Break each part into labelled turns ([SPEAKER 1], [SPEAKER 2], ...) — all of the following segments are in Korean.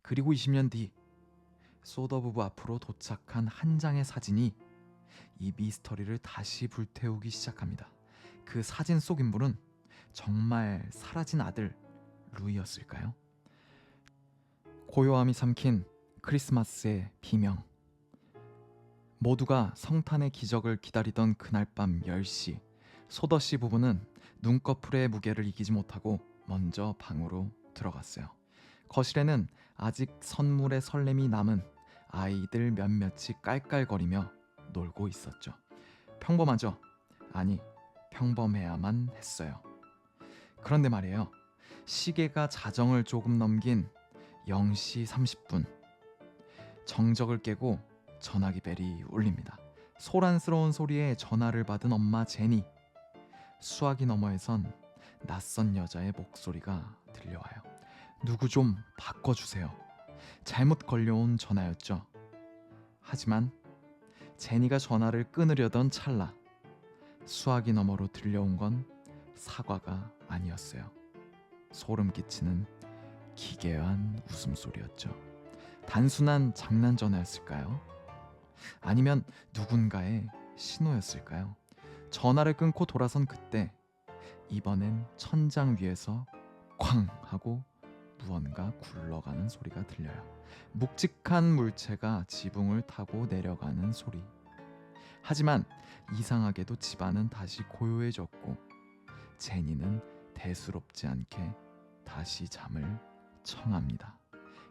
[SPEAKER 1] 그리고 20년 뒤 소더 부부 앞으로 도착한 한 장의 사진이 이 미스터리를 다시 불태우기 시작합니다. 그 사진 속 인물은 정말 사라진 아들 루이였을까요? 고요함이 삼킨 크리스마스의 비명. 모두가 성탄의 기적을 기다리던 그날 밤 10시, 소더씨 부부는 눈꺼풀의 무게를 이기지 못하고 먼저 방으로 들어갔어요. 거실에는 아직 선물의 설렘이 남은 아이들 몇몇이 깔깔거리며 놀고 있었죠. 평범하죠? 아니, 평범해야만 했어요. 그런데 말이에요. 시계가 자정을 조금 넘긴 0시 30분. 정적을 깨고 전화기 벨이 울립니다. 소란스러운 소리에 전화를 받은 엄마 제니. 수화기 너머에선 낯선 여자의 목소리가 들려와요. 누구 좀 바꿔주세요. 잘못 걸려온 전화였죠. 하지만 제니가 전화를 끊으려던 찰나 수화기 너머로 들려온 건 사과가 아니었어요. 소름 끼치는 기괴한 웃음소리였죠. 단순한 장난 전화였을까요? 아니면 누군가의 신호였을까요? 전화를 끊고 돌아선 그때 이번엔 천장 위에서 쾅 하고 무언가 굴러가는 소리가 들려요. 묵직한 물체가 지붕을 타고 내려가는 소리. 하지만 이상하게도 집안은 다시 고요해졌고 제니는 대수롭지 않게 다시 잠을 청합니다.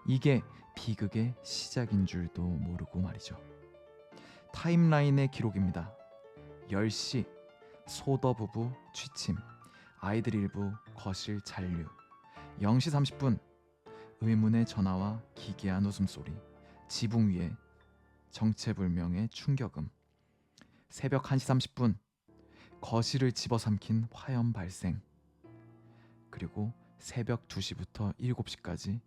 [SPEAKER 1] 이게 비극의 시작인 줄도 모르고 말이죠. 타임라인의 기록입니다. 10시 소더 부부 취침, 아이들 일부 거실 잔류. 0시 30분 의문의 전화와 기괴한 웃음소리, 지붕 위에 정체불명의 충격음. 새벽 1시 30분 거실을 집어삼킨 화염 발생. 그리고 새벽 2시부터 7시까지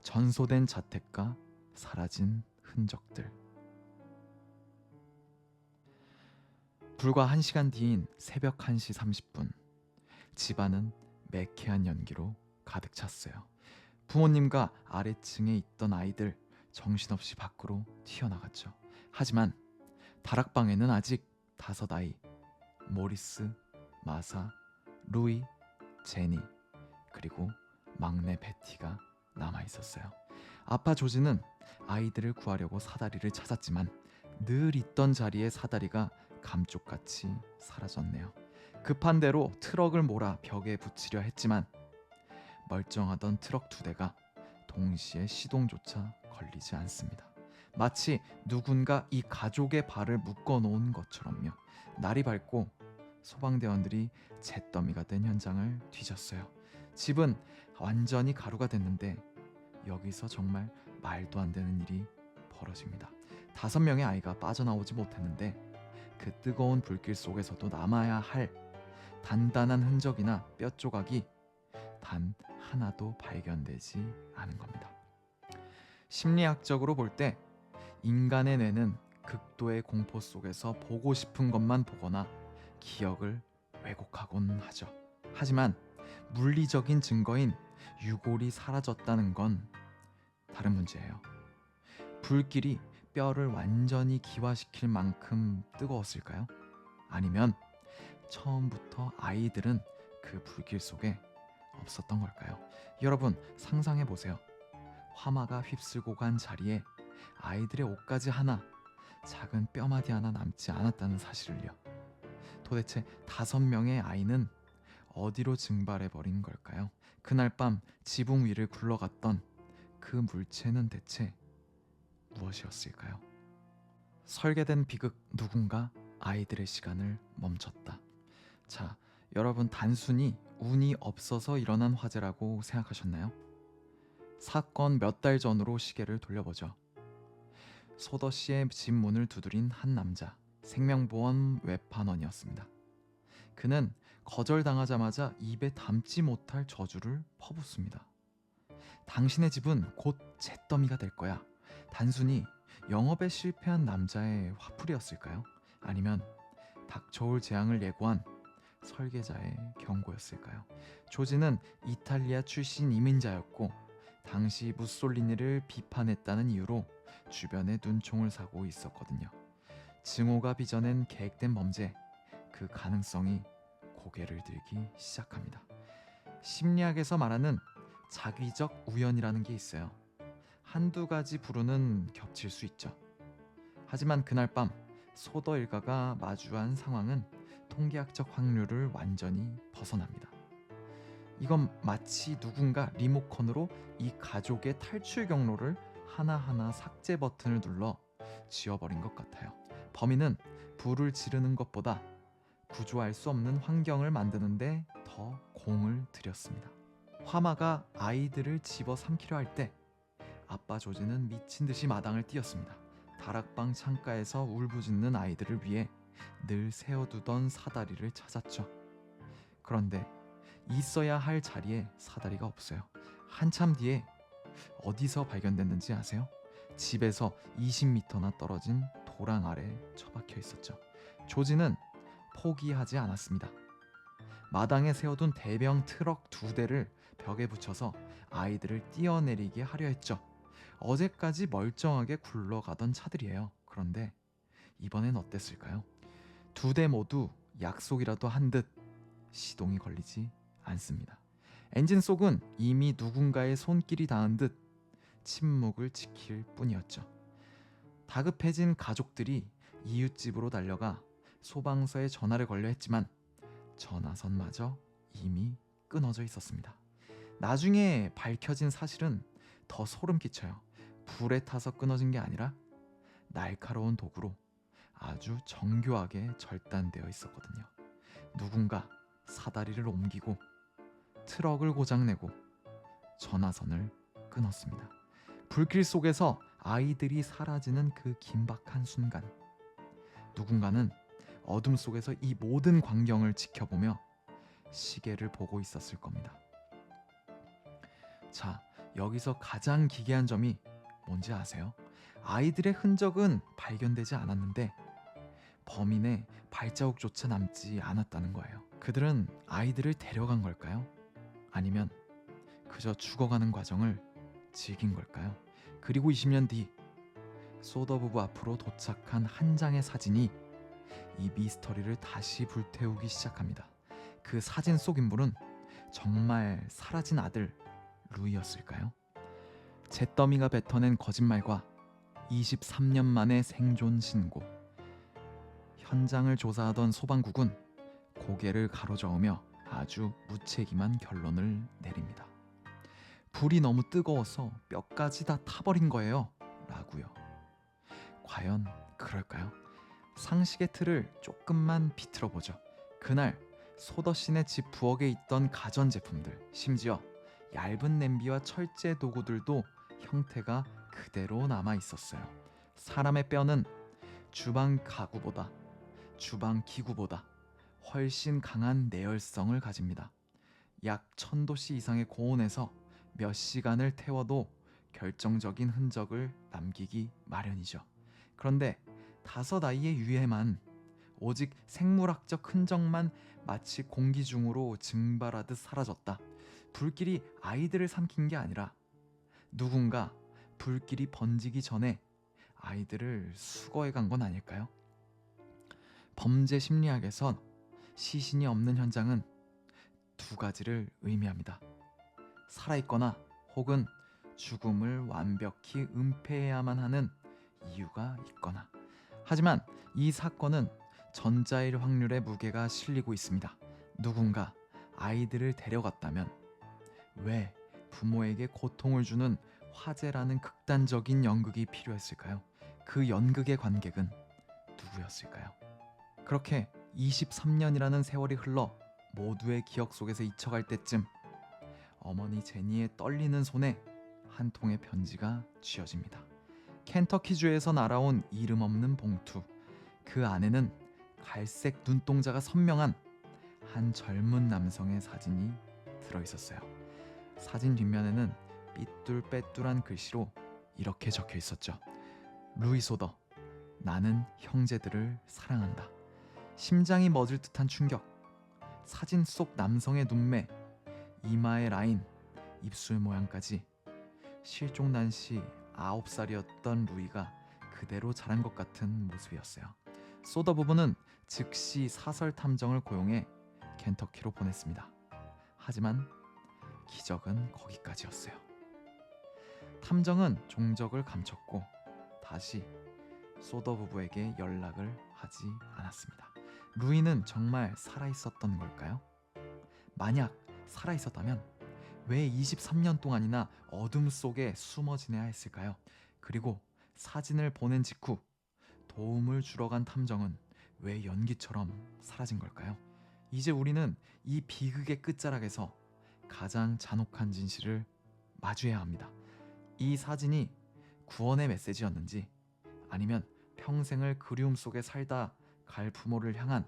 [SPEAKER 1] 전소된 자택과 사라진 흔적들. 불과 1시간 뒤인 새벽 1시 30분 집안은 매캐한 연기로 가득 찼어요. 부모님과 아래층에 있던 아이들 정신없이 밖으로 튀어나갔죠. 하지만 다락방에는 아직 5아이, 모리스, 마사, 루이, 제니, 그리고 막내 베티가 남아있었어요. 아빠 조지는 아이들을 구하려고 사다리를 찾았지만 늘 있던 자리에 사다리가 감쪽같이 사라졌네요. 급한 대로 트럭을 몰아 벽에 붙이려 했지만 멀쩡하던 트럭 2대가 동시에 시동조차 걸리지 않습니다. 마치 누군가 이 가족의 발을 묶어놓은 것처럼요. 날이 밝고 소방대원들이 잿더미가 된 현장을 뒤졌어요. 집은 완전히 가루가 됐는데 여기서 정말 말도 안 되는 일이 벌어집니다. 5명의 아이가 빠져나오지 못했는데 그 뜨거운 불길 속에서도 남아야 할 단단한 흔적이나 뼈 조각이 단 하나도 발견되지 않은 겁니다. 심리학적으로 볼 때 인간의 뇌는 극도의 공포 속에서 보고 싶은 것만 보거나 기억을 왜곡하곤 하죠. 하지만 물리적인 증거인 유골이 사라졌다는 건 다른 문제예요. 불길이 뼈를 완전히 기화시킬 만큼 뜨거웠을까요? 아니면 처음부터 아이들은 그 불길 속에 없었던 걸까요? 여러분 상상해 보세요. 화마가 휩쓸고 간 자리에 아이들의 옷가지 하나, 작은 뼈마디 하나 남지 않았다는 사실을요. 도대체 5명의 아이는 어디로 증발해 버린 걸까요? 그날 밤 지붕 위를 굴러갔던 그 물체는 대체 무엇이었을까요? 설계된 비극. 누군가 아이들의 시간을 멈췄다. 자, 여러분 단순히 운이 없어서 일어난 화재라고 생각하셨나요? 사건 몇 달 전으로 시계를 돌려보죠. 소더 씨의 집 문을 두드린 한 남자, 생명보험 외판원이었습니다. 그는 거절당하자마자 입에 담지 못할 저주를 퍼붓습니다. 당신의 집은 곧 잿더미가 될 거야. 단순히 영업에 실패한 남자의 화풀이였을까요? 아니면 닥쳐올 재앙을 예고한 설계자의 경고였을까요? 조지는 이탈리아 출신 이민자였고 당시 무솔리니를 비판했다는 이유로 주변에 눈총을 사고 있었거든요. 증오가 빚어낸 계획된 범죄, 그 가능성이 고개를 들기 시작합니다. 심리학에서 말하는 자기적 우연이라는 게 있어요. 한두 가지 불운은 겹칠 수 있죠. 하지만 그날 밤 소더 일가가 마주한 상황은 통계학적 확률을 완전히 벗어납니다. 이건 마치 누군가 리모컨으로 이 가족의 탈출 경로를 하나하나 삭제 버튼을 눌러 지워버린 것 같아요. 범인은 불을 지르는 것보다 구조할 수 없는 환경을 만드는데 더 공을 들였습니다. 화마가 아이들을 집어삼키려 할 때 아빠 조지는 미친 듯이 마당을 뛰었습니다. 다락방 창가에서 울부짖는 아이들을 위해 늘 세워두던 사다리를 찾았죠. 그런데 있어야 할 자리에 사다리가 없어요. 한참 뒤에 어디서 발견됐는지 아세요? 집에서 20m나 떨어진 도랑 아래 처박혀 있었죠. 조지는 포기하지 않았습니다. 마당에 세워둔 대형 트럭 2대를 벽에 붙여서 아이들을 뛰어내리게 하려 했죠. 어제까지 멀쩡하게 굴러가던 차들이에요. 그런데 이번엔 어땠을까요? 2대 모두 약속이라도 한 듯 시동이 걸리지 않습니다. 엔진 속은 이미 누군가의 손길이 닿은 듯 침묵을 지킬 뿐이었죠. 다급해진 가족들이 이웃집으로 달려가 소방서에 전화를 걸려 했지만 전화선마저 이미 끊어져 있었습니다. 나중에 밝혀진 사실은 더 소름 끼쳐요. 불에 타서 끊어진 게 아니라 날카로운 도구로 아주 정교하게 절단되어 있었거든요. 누군가 사다리를 옮기고 트럭을 고장내고 전화선을 끊었습니다. 불길 속에서 아이들이 사라지는 그 긴박한 순간, 누군가는 어둠 속에서 이 모든 광경을 지켜보며 시계를 보고 있었을 겁니다. 자, 여기서 가장 기괴한 점이 뭔지 아세요? 아이들의 흔적은 발견되지 않았는데 범인의 발자국조차 남지 않았다는 거예요. 그들은 아이들을 데려간 걸까요? 아니면 그저 죽어가는 과정을 즐긴 걸까요? 그리고 20년 뒤 소더 부부 앞으로 도착한 한 장의 사진이 이 미스터리를 다시 불태우기 시작합니다. 그 사진 속 인물은 정말 사라진 아들 루이였을까요? 잿더미가 뱉어낸 거짓말과 23년 만의 생존 신고. 현장을 조사하던 소방국은 고개를 가로저으며 아주 무책임한 결론을 내립니다. 불이 너무 뜨거워서 뼈까지 다 타버린 거예요. 라고요. 과연 그럴까요? 상식의 틀을 조금만 비틀어 보죠. 그날 소더 씨네 집 부엌에 있던 가전제품들, 심지어 얇은 냄비와 철제 도구들도 형태가 그대로 남아 있었어요. 사람의 뼈는 주방 가구보다, 주방 기구보다 훨씬 강한 내열성을 가집니다. 약 1000도씨 이상의 고온에서 몇 시간을 태워도 결정적인 흔적을 남기기 마련이죠. 그런데 5아이의 유해만, 오직 생물학적 흔적만 마치 공기 중으로 증발하듯 사라졌다. 불길이 아이들을 삼킨 게 아니라 누군가 불길이 번지기 전에 아이들을 수거해 간 건 아닐까요? 범죄 심리학에선 시신이 없는 현장은 2가지를 의미합니다. 살아있거나 혹은 죽음을 완벽히 은폐해야만 하는 이유가 있거나. 하지만 이 사건은 전자일 확률의 무게가 실리고 있습니다. 누군가 아이들을 데려갔다면 왜 부모에게 고통을 주는 화재라는 극단적인 연극이 필요했을까요? 그 연극의 관객은 누구였을까요? 그렇게 23년이라는 세월이 흘러 모두의 기억 속에서 잊혀갈 때쯤 어머니 제니의 떨리는 손에 한 통의 편지가 쥐어집니다. 켄터키주에서 날아온 이름 없는 봉투. 그 안에는 갈색 눈동자가 선명한 한 젊은 남성의 사진이 들어있었어요. 사진 뒷면에는 삐뚤빼뚤한 글씨로 이렇게 적혀 있었죠. 루이 소더, 나는 형제들을 사랑한다. 심장이 멎을 듯한 충격. 사진 속 남성의 눈매, 이마의 라인, 입술 모양까지 실종 난시 9살이었던 루이가 그대로 자란 것 같은 모습이었어요. 소더 부부는 즉시 사설 탐정을 고용해 켄터키로 보냈습니다. 하지만 기적은 거기까지였어요. 탐정은 종적을 감췄고 다시 소더 부부에게 연락을 하지 않았습니다. 루이는 정말 살아있었던 걸까요? 만약 살아있었다면 왜 23년 동안이나 어둠 속에 숨어 지내야 했을까요? 그리고 사진을 보낸 직후 도움을 주러 간 탐정은 왜 연기처럼 사라진 걸까요? 이제 우리는 이 비극의 끝자락에서 가장 잔혹한 진실을 마주해야 합니다. 이 사진이 구원의 메시지였는지 아니면 평생을 그리움 속에 살다 갈 부모를 향한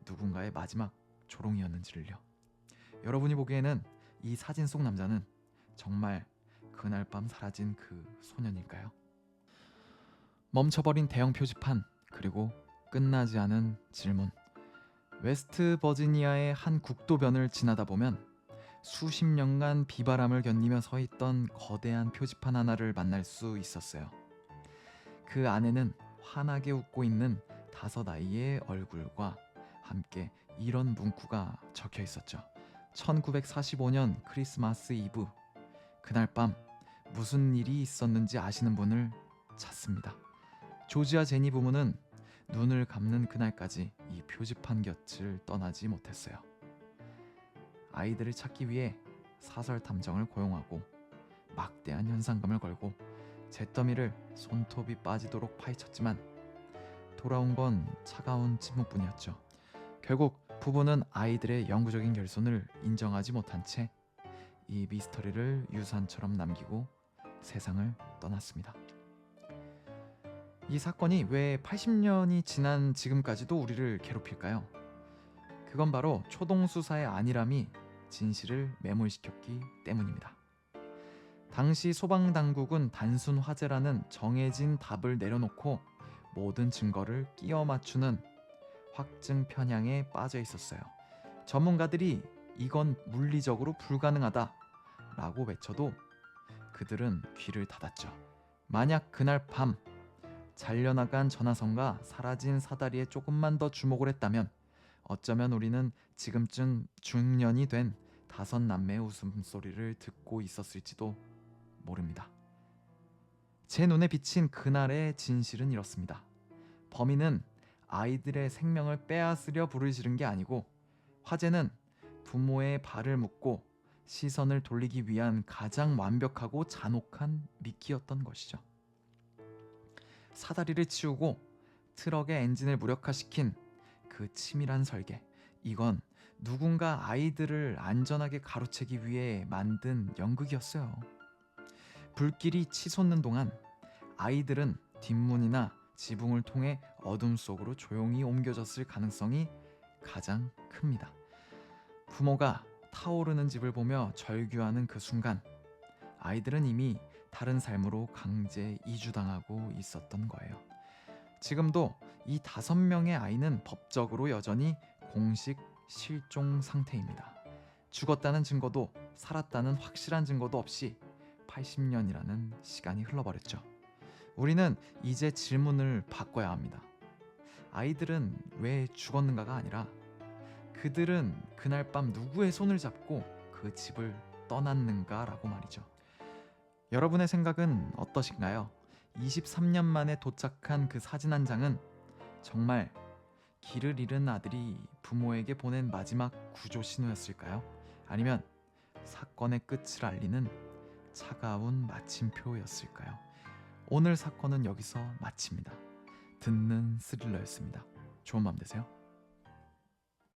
[SPEAKER 1] 누군가의 마지막 조롱이었는지를요. 여러분이 보기에는 이 사진 속 남자는 정말 그날 밤 사라진 그 소년일까요? 멈춰버린 대형 표지판, 그리고 끝나지 않은 질문. 웨스트 버지니아의 한 국도변을 지나다 보면 수십 년간 비바람을 견디며 서 있던 거대한 표지판 하나를 만날 수 있었어요. 그 안에는 환하게 웃고 있는 5 아이의 얼굴과 함께 이런 문구가 적혀 있었죠. 1945년 크리스마스 이브, 그날 밤 무슨 일이 있었는지 아시는 분을 찾습니다. 조지와 제니 부부는 눈을 감는 그날까지 이 표지판 곁을 떠나지 못했어요. 아이들을 찾기 위해 사설 탐정을 고용하고 막대한 현상금을 걸고 잿더미를 손톱이 빠지도록 파헤쳤지만 돌아온 건 차가운 침묵뿐이었죠. 결국 부부는 아이들의 영구적인 결손을 인정하지 못한 채 이 미스터리를 유산처럼 남기고 세상을 떠났습니다. 이 사건이 왜 80년이 지난 지금까지도 우리를 괴롭힐까요? 그건 바로 초동수사의 안일함이 진실을 매몰시켰기 때문입니다. 당시 소방당국은 단순 화재라는 정해진 답을 내려놓고 모든 증거를 끼워 맞추는 확증 편향에 빠져 있었어요. 전문가들이 이건 물리적으로 불가능하다라고 외쳐도 그들은 귀를 닫았죠. 만약 그날 밤 잘려나간 전화선과 사라진 사다리에 조금만 더 주목을 했다면 어쩌면 우리는 지금쯤 중년이 된 5남매의 웃음소리를 듣고 있었을지도 모릅니다. 제 눈에 비친 그날의 진실은 이렇습니다. 범인은 아이들의 생명을 빼앗으려 불을 지른 게 아니고 화재는 부모의 발을 묶고 시선을 돌리기 위한 가장 완벽하고 잔혹한 미끼였던 것이죠. 사다리를 치우고 트럭의 엔진을 무력화시킨 그 치밀한 설계, 이건 누군가 아이들을 안전하게 가로채기 위해 만든 연극이었어요. 불길이 치솟는 동안 아이들은 뒷문이나 지붕을 통해 어둠 속으로 조용히 옮겨졌을 가능성이 가장 큽니다. 부모가 타오르는 집을 보며 절규하는 그 순간 아이들은 이미 다른 삶으로 강제 이주당하고 있었던 거예요. 지금도 이 5명의 아이는 법적으로 여전히 공식 실종 상태입니다. 죽었다는 증거도 살았다는 확실한 증거도 없이 80년이라는 시간이 흘러버렸죠. 우리는 이제 질문을 바꿔야 합니다. 아이들은 왜 죽었는가가 아니라 그들은 그날 밤 누구의 손을 잡고 그 집을 떠났는가라고 말이죠. 여러분의 생각은 어떠신가요? 23년 만에 도착한 그 사진 한 장은 정말 길을 잃은 아들이 부모에게 보낸 마지막 구조 신호였을까요? 아니면 사건의 끝을 알리는 차가운 마침표였을까요? 오늘 사건은 여기서 마칩니다. 듣는 스릴러였습니다. 좋은 밤 되세요.